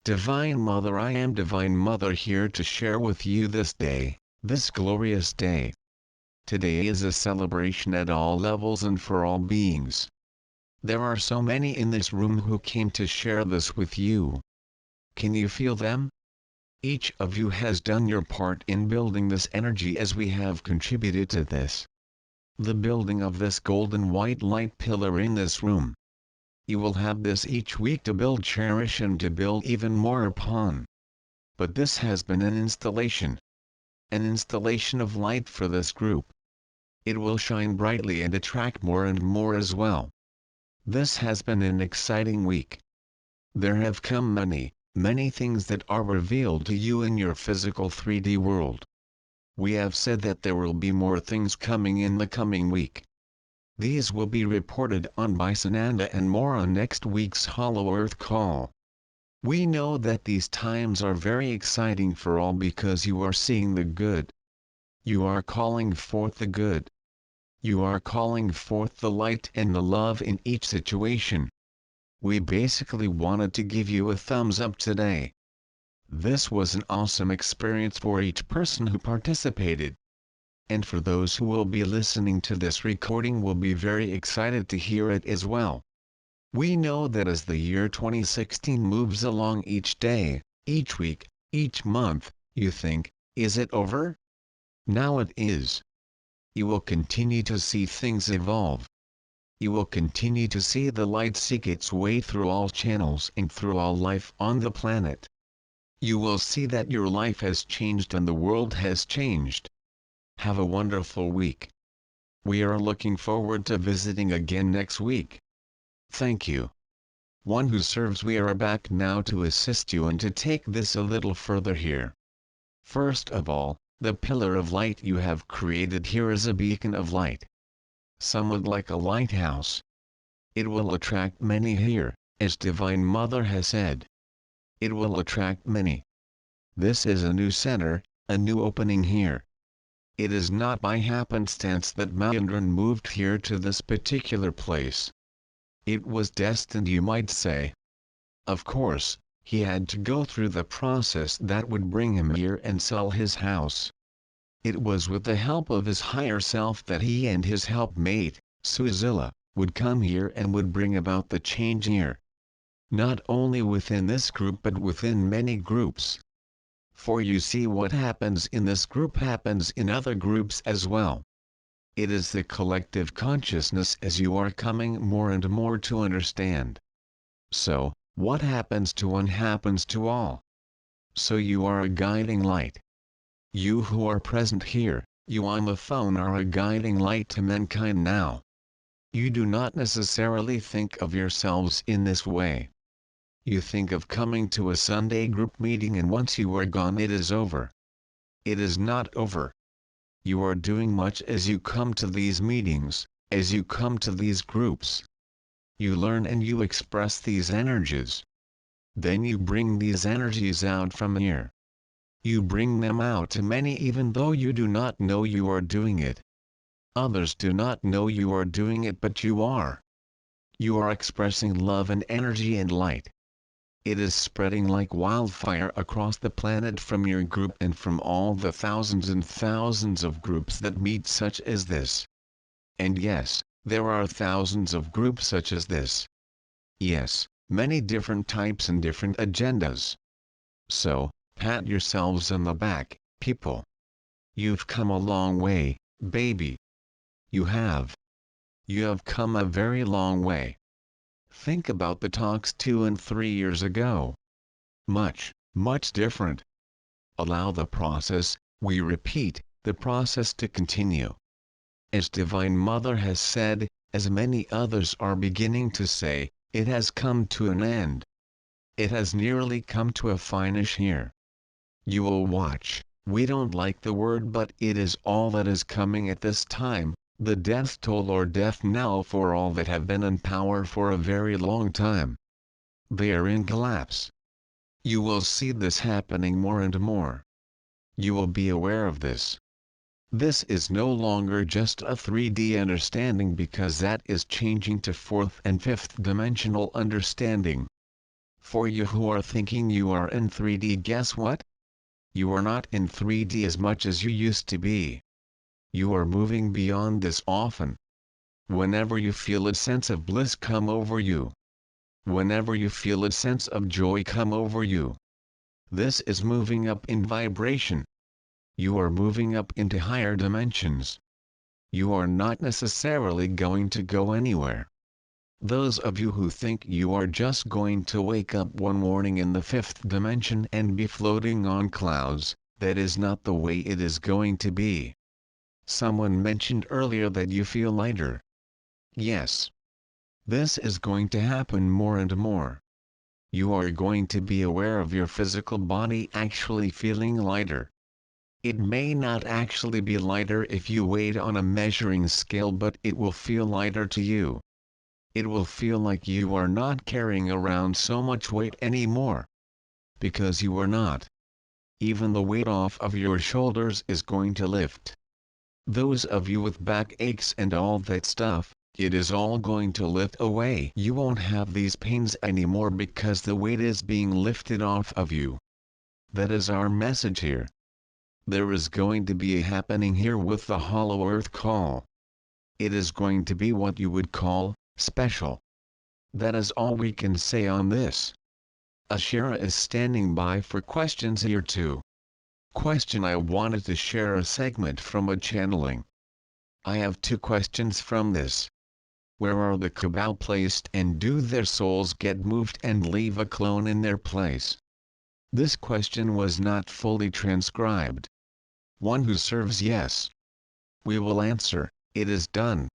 Divine Mother, I am Divine Mother here to share with you this day, this glorious day. Today is a celebration at all levels and for all beings. There are so many in this room who came to share this with you. Can you feel them? Each of you has done your part in building this energy as we have contributed to this. The building of this golden white light pillar in this room. You will have this each week to build, cherish and to build even more upon. But this has been an installation of light for this group. It will shine brightly and attract more and more as well. This has been an exciting week. There have come many things that are revealed to you in your physical 3D world. We have said that there will be more things coming in the coming week. These will be reported on by Sananda and more on next week's Hollow Earth Call. We know that these times are very exciting for all because you are seeing the good. You are calling forth the good. You are calling forth the light and the love in each situation. We basically wanted to give you a thumbs up today. This was an awesome experience for each person who participated. And for those who will be listening to this recording will be very excited to hear it as well. We know that as the year 2016 moves along each day, each week, each month, you think, is it over? Now it is. You will continue to see things evolve. You will continue to see the light seek its way through all channels and through all life on the planet. You will see that your life has changed and the world has changed. Have a wonderful week. We are looking forward to visiting again next week. Thank you. One who serves, we are back now to assist you and to take this a little further here. First of all, the pillar of light you have created here is a beacon of light. Somewhat like a lighthouse. It will attract many here, as Divine Mother has said. It will attract many. This is a new center, a new opening here. It is not by happenstance that Mahendran moved here to this particular place. It was destined, you might say. Of course, he had to go through the process that would bring him here and sell his house. It was with the help of his higher self that he and his helpmate, Suzilla, would come here and would bring about the change here. Not only within this group but within many groups. For you see, what happens in this group happens in other groups as well. It is the collective consciousness as you are coming more and more to understand. So, what happens to one happens to all. So you are a guiding light. You who are present here, you on the phone, are a guiding light to mankind now. You do not necessarily think of yourselves in this way. You think of coming to a Sunday group meeting and once you are gone it is over. It is not over. You are doing much as you come to these meetings, as you come to these groups. You learn and you express these energies. Then you bring these energies out from here. You bring them out to many even though you do not know you are doing it. Others do not know you are doing it but you are. You are expressing love and energy and light. It is spreading like wildfire across the planet from your group and from all the thousands and thousands of groups that meet such as this. And yes, there are thousands of groups such as this. Yes, many different types and different agendas. So, pat yourselves on the back, people. You've come a long way, baby. You have. You have come a very long way. Think about the talks 2 and 3 years ago. Much different. Allow the process, we repeat, the process to continue. As Divine Mother has said, as many others are beginning to say, it has come to an end. It has nearly come to a finish here. You will watch, we don't like the word but it is all that is coming at this time. The death toll or death knell for all that have been in power for a very long time. They are in collapse. You will see this happening more and more. You will be aware of this. This is no longer just a 3D understanding because that is changing to 4th and 5th dimensional understanding. For you who are thinking you are in 3D, guess what? You are not in 3D as much as you used to be. You are moving beyond this often. Whenever you feel a sense of bliss come over you, whenever you feel a sense of joy come over you, this is moving up in vibration. You are moving up into higher dimensions. You are not necessarily going to go anywhere. Those of you who think you are just going to wake up one morning in the fifth dimension and be floating on clouds, that is not the way it is going to be. Someone mentioned earlier that you feel lighter. Yes. This is going to happen more and more. You are going to be aware of your physical body actually feeling lighter. It may not actually be lighter if you weigh it on a measuring scale, but it will feel lighter to you. It will feel like you are not carrying around so much weight anymore. Because you are not. Even the weight off of your shoulders is going to lift. Those of you with back aches and all that stuff, it is all going to lift away. You won't have these pains anymore because the weight is being lifted off of you. That is our message here. There is going to be a happening here with the Hollow Earth Call. It is going to be what you would call special. That is all we can say on this. Ashera is standing by for questions here too. Question: I wanted to share a segment from a channeling. I have 2 questions from this. Where are the Cabal placed, and do their souls get moved and leave a clone in their place? This question was not fully transcribed. One who serves, yes. We will answer, it is done.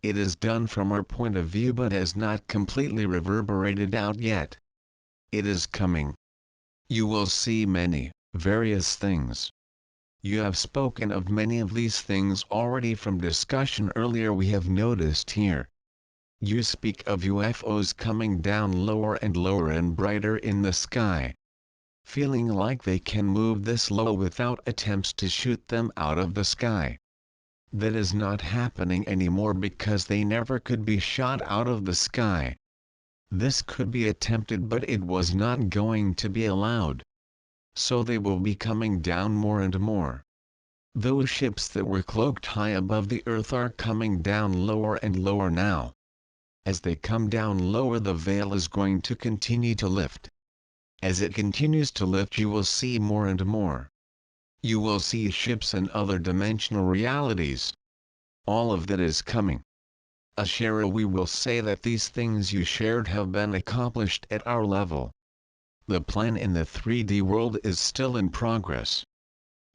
It is done from our point of view but has not completely reverberated out yet. It is coming. You will see many, various things. You have spoken of many of these things already from discussion earlier we have noticed here. You speak of UFOs coming down lower and brighter in the sky. Feeling like they can move this low without attempts to shoot them out of the sky. That is not happening anymore because they never could be shot out of the sky. This could be attempted but it was not going to be allowed. So they will be coming down more and more. Those ships that were cloaked high above the earth are coming down lower and lower now. As they come down lower, the veil is going to continue to lift. As it continues to lift, you will see more and more. You will see ships and other dimensional realities. All of that is coming. Ashera, we will say that these things you shared have been accomplished at our level. The plan in the 3D world is still in progress.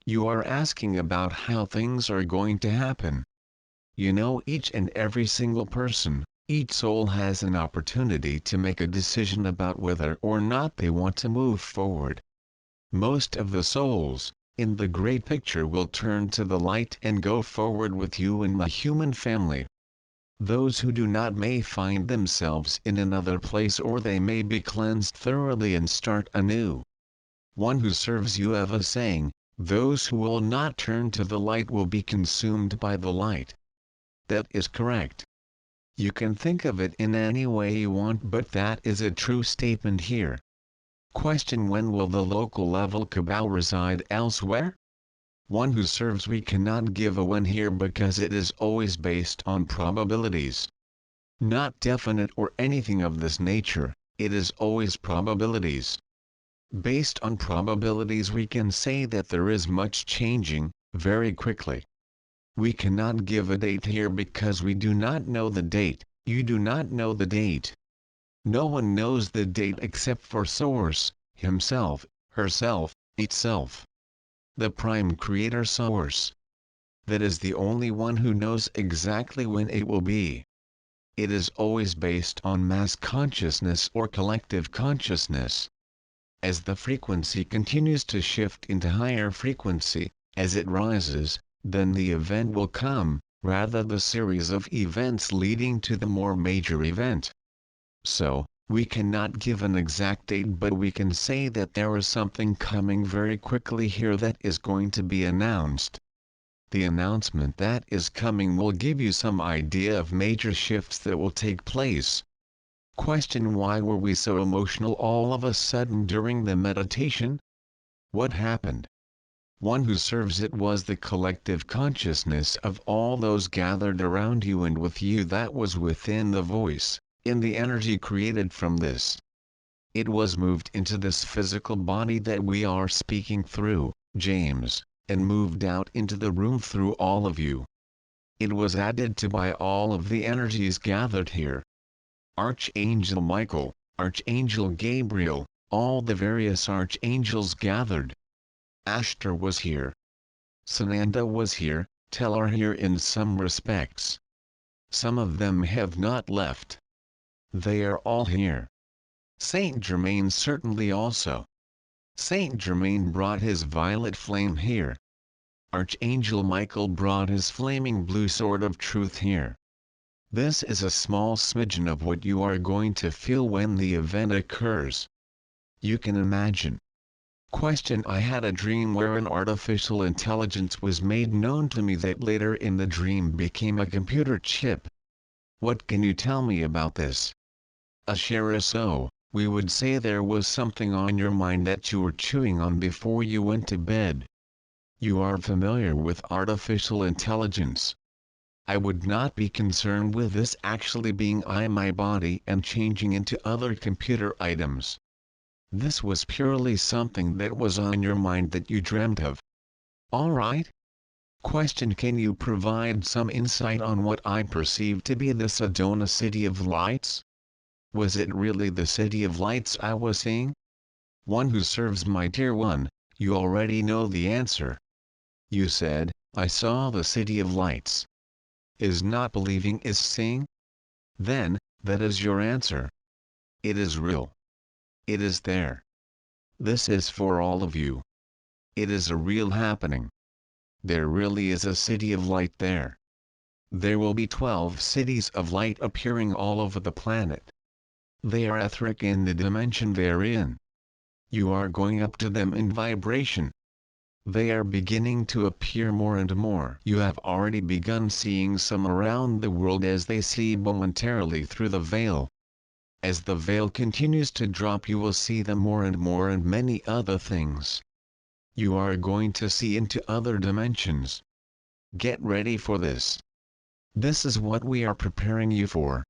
You are asking about how things are going to happen. You know, each and every single person, each soul has an opportunity to make a decision about whether or not they want to move forward. Most of the souls, in the great picture, will turn to the light and go forward with you in the human family. Those who do not may find themselves in another place, or they may be cleansed thoroughly and start anew. One who serves you have a saying, those who will not turn to the light will be consumed by the light. That is correct. You can think of it in any way you want, but that is a true statement here. Question: when will the local level Cabal reside elsewhere? One who serves, we cannot give a when here because it is always based on probabilities. Not definite or anything of this nature, it is always probabilities. Based on probabilities we can say that there is much changing, very quickly. We cannot give a date here because we do not know the date. You do not know the date. No one knows the date except for Source, himself, herself, itself. The Prime Creator Source. That is the only one who knows exactly when it will be. It is always based on mass consciousness or collective consciousness. As the frequency continues to shift into higher frequency, as it rises, then the event will come, rather the series of events leading to the more major event. So, we cannot give an exact date, but we can say that there is something coming very quickly here that is going to be announced. The announcement that is coming will give you some idea of major shifts that will take place. Question: why were we so emotional all of a sudden during the meditation? What happened? One who serves it was the collective consciousness of all those gathered around you and with you that was within the voice, in the energy created from this. It was moved into this physical body that we are speaking through, James, and moved out into the room through all of you. It was added to by all of the energies gathered here. Archangel Michael, Archangel Gabriel, all the various archangels gathered. Ashtar was here. Sananda was here, Tel are here in some respects. Some of them have not left. They are all here. Saint Germain certainly also. Saint Germain brought his violet flame here. Archangel Michael brought his flaming blue sword of truth here. This is a small smidgen of what you are going to feel when the event occurs. You can imagine. Question: I had a dream where an artificial intelligence was made known to me that later in the dream became a computer chip. What can you tell me about this? Ashera: so, we would say there was something on your mind that you were chewing on before you went to bed. You are familiar with artificial intelligence. I would not be concerned with this actually being my body and changing into other computer items. This was purely something that was on your mind that you dreamt of. Alright? Question: can you provide some insight on what I perceive to be this Adona City of Lights? Was it really the City of Lights I was seeing? One who serves: my dear one, you already know the answer. You said, I saw the City of Lights. Is not believing is seeing? Then, that is your answer. It is real. It is there. This is for all of you. It is a real happening. There really is a city of light there. There will be 12 cities of light appearing all over the planet. They are etheric in the dimension they're in. You are going up to them in vibration. They are beginning to appear more and more. You have already begun seeing some around the world as they see momentarily through the veil. As the veil continues to drop, you will see them more and many other things. You are going to see into other dimensions. Get ready for this. This is what we are preparing you for.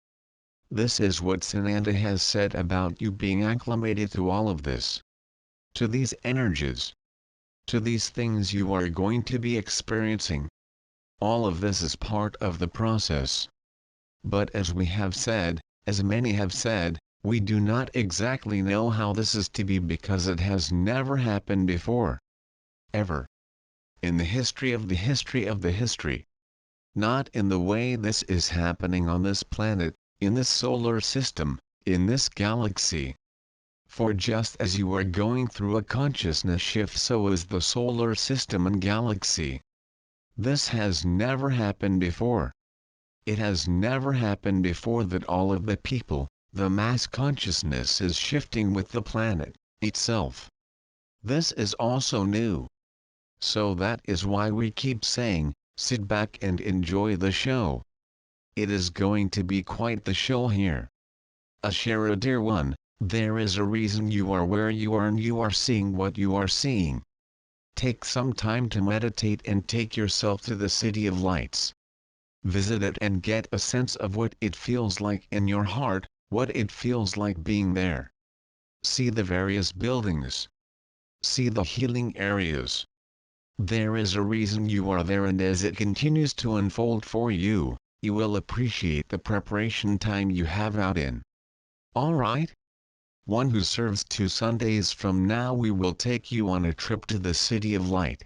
This is what Sananda has said about you being acclimated to all of this. To these energies. To these things you are going to be experiencing. All of this is part of the process. But as we have said, as many have said, we do not exactly know how this is to be because it has never happened before. Ever. In the history of the history of the history. Not in the way this is happening on this planet, in this solar system, in this galaxy. For just as you are going through a consciousness shift, so is the solar system and galaxy. This has never happened before. It has never happened before that all of the people, the mass consciousness is shifting with the planet itself. This is also new. So that is why we keep saying, sit back and enjoy the show. It is going to be quite the show here. Ashera dear one, there is a reason you are where you are and you are seeing what you are seeing. Take some time to meditate and take yourself to the City of Lights. Visit it and get a sense of what it feels like in your heart, what it feels like being there. See the various buildings. See the healing areas. There is a reason you are there, and as it continues to unfold for you, you will appreciate the preparation time you have out in. Alright? One who serves 2 Sundays from now we will take you on a trip to the City of Light.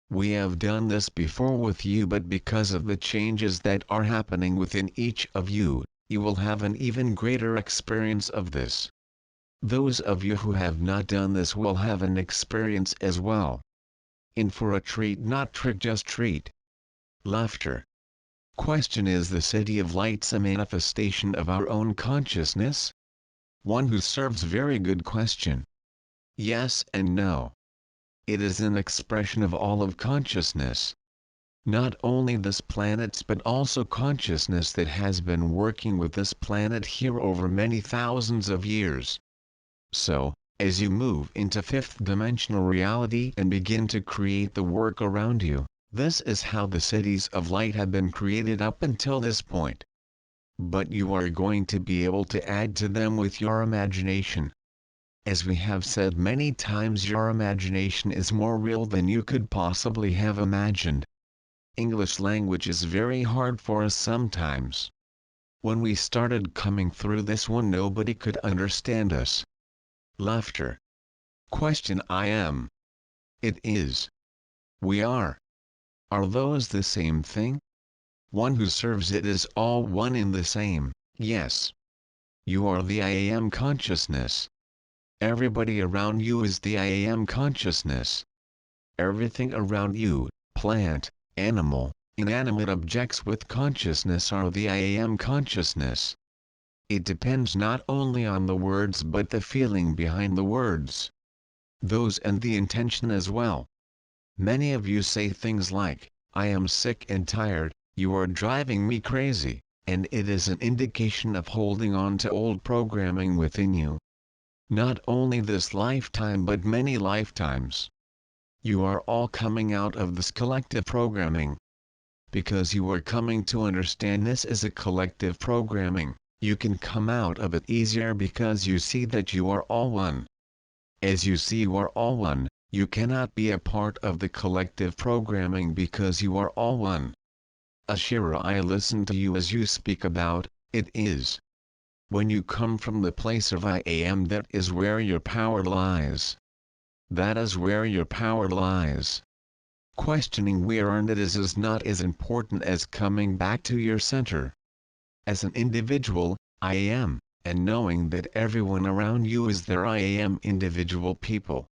We have done this before with you, but because of the changes that are happening within each of you, you will have an even greater experience of this. Those of you who have not done this will have an experience as well. In for a treat, not trick, just treat. Laughter. Question: is the City of Lights a manifestation of our own consciousness? One who serves: very good question. Yes and no. It is an expression of all of consciousness. Not only this planet's but also consciousness that has been working with this planet here over many thousands of years. So, as you move into fifth dimensional reality and begin to create the work around you, this is how the cities of light have been created up until this point. But you are going to be able to add to them with your imagination. As we have said many times, your imagination is more real than you could possibly have imagined. English language is very hard for us sometimes. When we started coming through this one, nobody could understand us. Laughter. Question: I am. It is. We are. Are those the same thing? One who serves it is all one in the same. Yes. You are the I am consciousness. Everybody around you is the I am consciousness. Everything around you, plant, animal, inanimate objects with consciousness, are the I am consciousness. It depends not only on the words but the feeling behind the words. Those and the intention as well. Many of you say things like, I am sick and tired, you are driving me crazy, and it is an indication of holding on to old programming within you. Not only this lifetime but many lifetimes. You are all coming out of this collective programming. Because you are coming to understand this is a collective programming, you can come out of it easier because you see that you are all one. As you see you are all one, you cannot be a part of the collective programming because you are all one. Ashira, I listen to you as you speak about, it is. When you come from the place of I am, that is where your power lies. That is where your power lies. Questioning where and it is not as important as coming back to your center. As an individual, I am, and knowing that everyone around you is their I am individual people.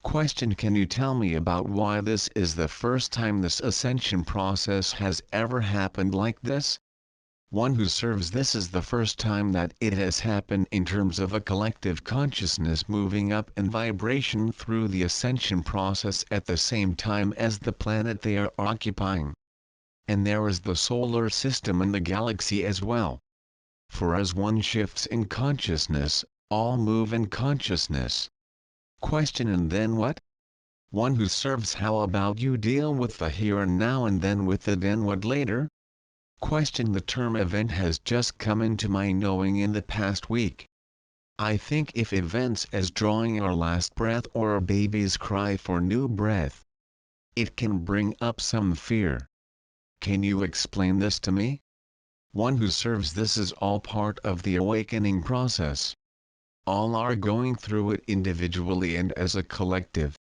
Question: can you tell me about why this is the first time this ascension process has ever happened like this? One who serves this is the first time that it has happened in terms of a collective consciousness moving up in vibration through the ascension process at the same time as the planet they are occupying. And there is the solar system and the galaxy as well. For as one shifts in consciousness, all move in consciousness. Question: and then what? One who serves, how about you deal with the here and now and then with the then what later? Question: the term event has just come into my knowing in the past week. I think if events as drawing our last breath or a baby's cry for new breath, it can bring up some fear. Can you explain this to me? One who serves, this is all part of the awakening process. All are going through it individually and as a collective.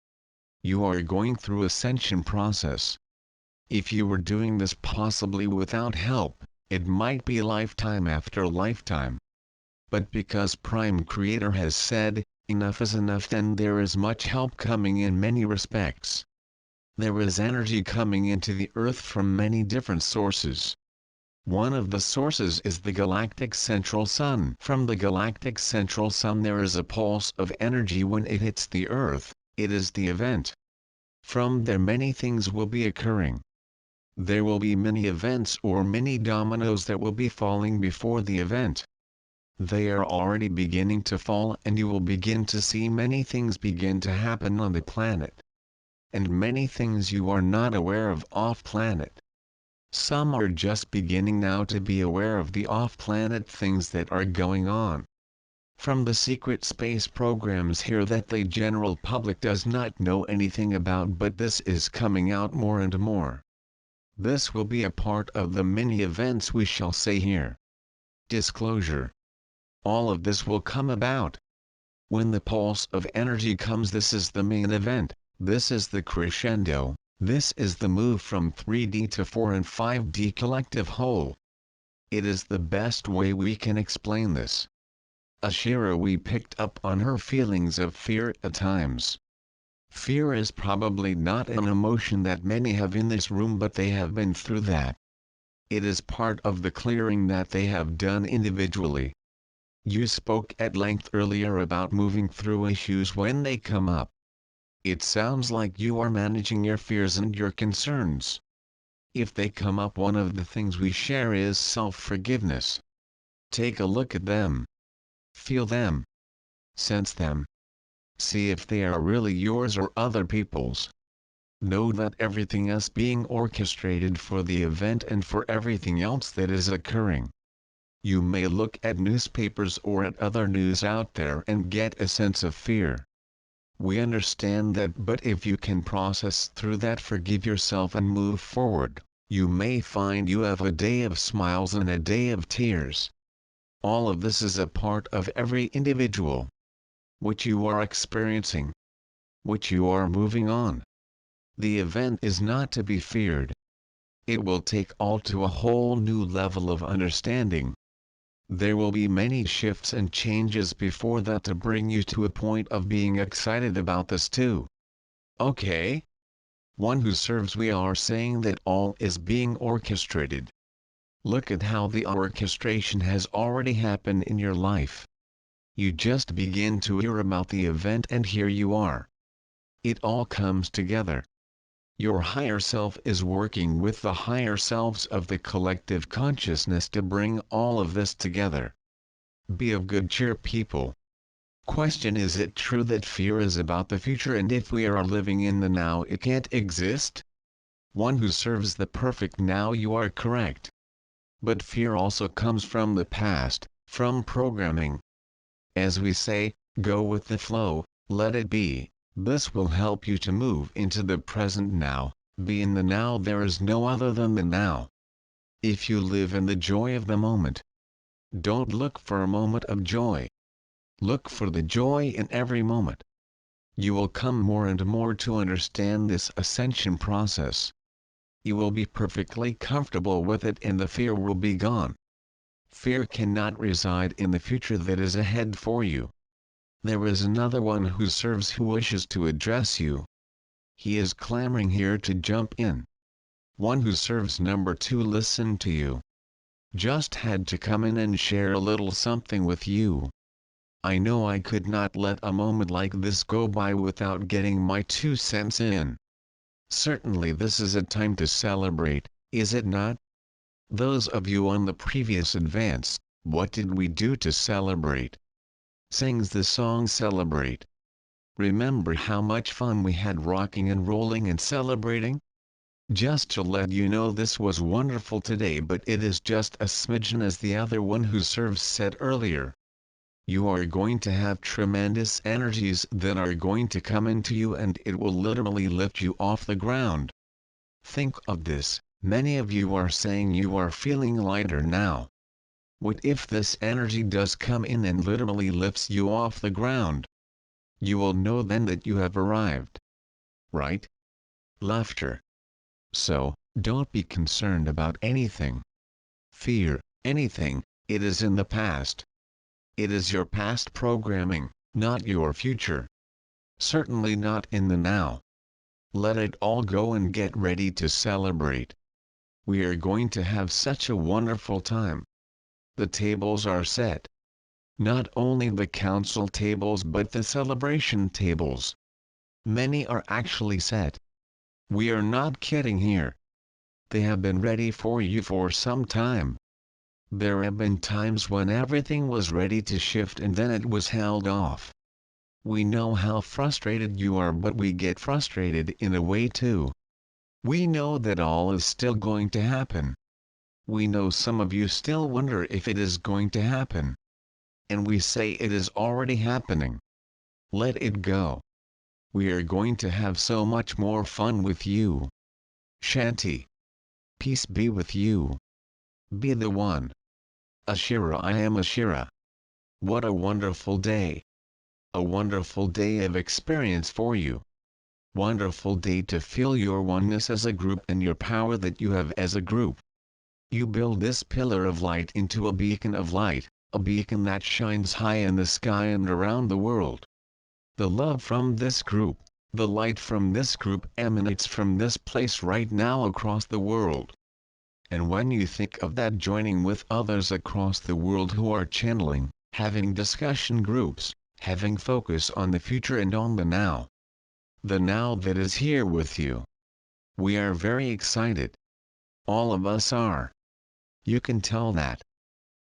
You are going through ascension process. If you were doing this possibly without help, it might be lifetime after lifetime. But because Prime Creator has said, enough is enough, then there is much help coming in many respects. There is energy coming into the earth from many different sources. One of the sources is the galactic central sun. From the galactic central sun there is a pulse of energy. When it hits the earth, it is the event. From there many things will be occurring. There will be many events or many dominoes that will be falling before the event. They are already beginning to fall, and you will begin to see many things begin to happen on the planet. And many things you are not aware of off-planet. Some are just beginning now to be aware of the off-planet things that are going on. From the secret space programs here that the general public does not know anything about, but this is coming out more and more. This will be a part of the many events we shall say here. Disclosure. All of this will come about. When the pulse of energy comes, this is the main event, this is the crescendo, this is the move from 3D to 4 and 5D collective whole. It is the best way we can explain this. Ashira, we picked up on her feelings of fear at times. Fear is probably not an emotion that many have in this room, but they have been through that. It is part of the clearing that they have done individually. You spoke at length earlier about moving through issues when they come up. It sounds like you are managing your fears and your concerns. If they come up, one of the things we share is self-forgiveness. Take a look at them. Feel them. Sense them. See if they are really yours or other people's. Know that everything is being orchestrated for the event and for everything else that is occurring. You may look at newspapers or at other news out there and get a sense of fear. We understand that, but if you can process through that, forgive yourself and move forward, you may find you have a day of smiles and a day of tears. All of this is a part of every individual. Which you are experiencing. Which you are moving on. The event is not to be feared. It will take all to a whole new level of understanding. There will be many shifts and changes before that to bring you to a point of being excited about this too. Okay? One who serves, we are saying that all is being orchestrated. Look at how the orchestration has already happened in your life. You just begin to hear about the event and here you are. It all comes together. Your higher self is working with the higher selves of the collective consciousness to bring all of this together. Be of good cheer, people. Question: is it true that fear is about the future, and if we are living in the now it can't exist? One who serves the perfect now, you are correct. But fear also comes from the past, from programming. As we say, go with the flow, let it be. This will help you to move into the present now, be in the now. There is no other than the now. If you live in the joy of the moment, don't look for a moment of joy. Look for the joy in every moment. You will come more and more to understand this ascension process. You will be perfectly comfortable with it and the fear will be gone. Fear cannot reside in the future that is ahead for you. There is another one who serves who wishes to address you. He is clamoring here to jump in. One who serves number 2 listen to you. Just had to come in and share a little something with you. I know I could not let a moment like this go by without getting my 2 cents in. Certainly this is a time to celebrate, is it not? Those of you on the previous advance, what did we do to celebrate? Sings the song Celebrate. Remember how much fun we had rocking and rolling and celebrating? Just to let you know, this was wonderful today, but it is just a smidgen, as the other one who serves said earlier. You are going to have tremendous energies that are going to come into you and it will literally lift you off the ground. Think of this, many of you are saying you are feeling lighter now. What if this energy does come in and literally lifts you off the ground? You will know then that you have arrived. Right? Laughter. So, don't be concerned about anything. Fear, anything, it is in the past. It is your past programming, not your future. Certainly not in the now. Let it all go and get ready to celebrate. We are going to have such a wonderful time. The tables are set. Not only the council tables but the celebration tables. Many are actually set. We are not kidding here. They have been ready for you for some time. There have been times when everything was ready to shift and then it was held off. We know how frustrated you are, but we get frustrated in a way too. We know that all is still going to happen. We know some of you still wonder if it is going to happen. And we say it is already happening. Let it go. We are going to have so much more fun with you. Shanti. Peace be with you. Be the one. Ashira, I am Ashira. What a wonderful day. A wonderful day of experience for you. Wonderful day to feel your oneness as a group and your power that you have as a group. You build this pillar of light into a beacon of light, a beacon that shines high in the sky and around the world. The love from this group, the light from this group emanates from this place right now across the world. And when you think of that, joining with others across the world who are channeling, having discussion groups, having focus on the future and on the now. The now that is here with you. We are very excited. All of us are. You can tell that.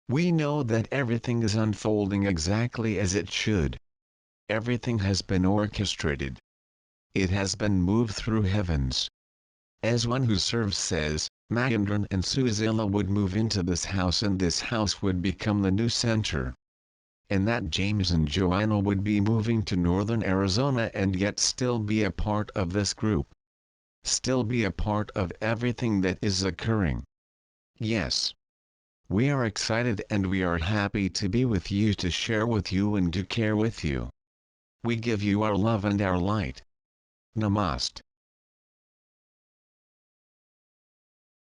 We know that everything is unfolding exactly as it should. Everything has been orchestrated. It has been moved through heavens. As one who serves says, Mahendran and Susila would move into this house and this house would become the new center. And that James and Joanna would be moving to northern Arizona and yet still be a part of this group. Still be a part of everything that is occurring. Yes. We are excited and we are happy to be with you, to share with you and to care with you. We give you our love and our light. Namaste.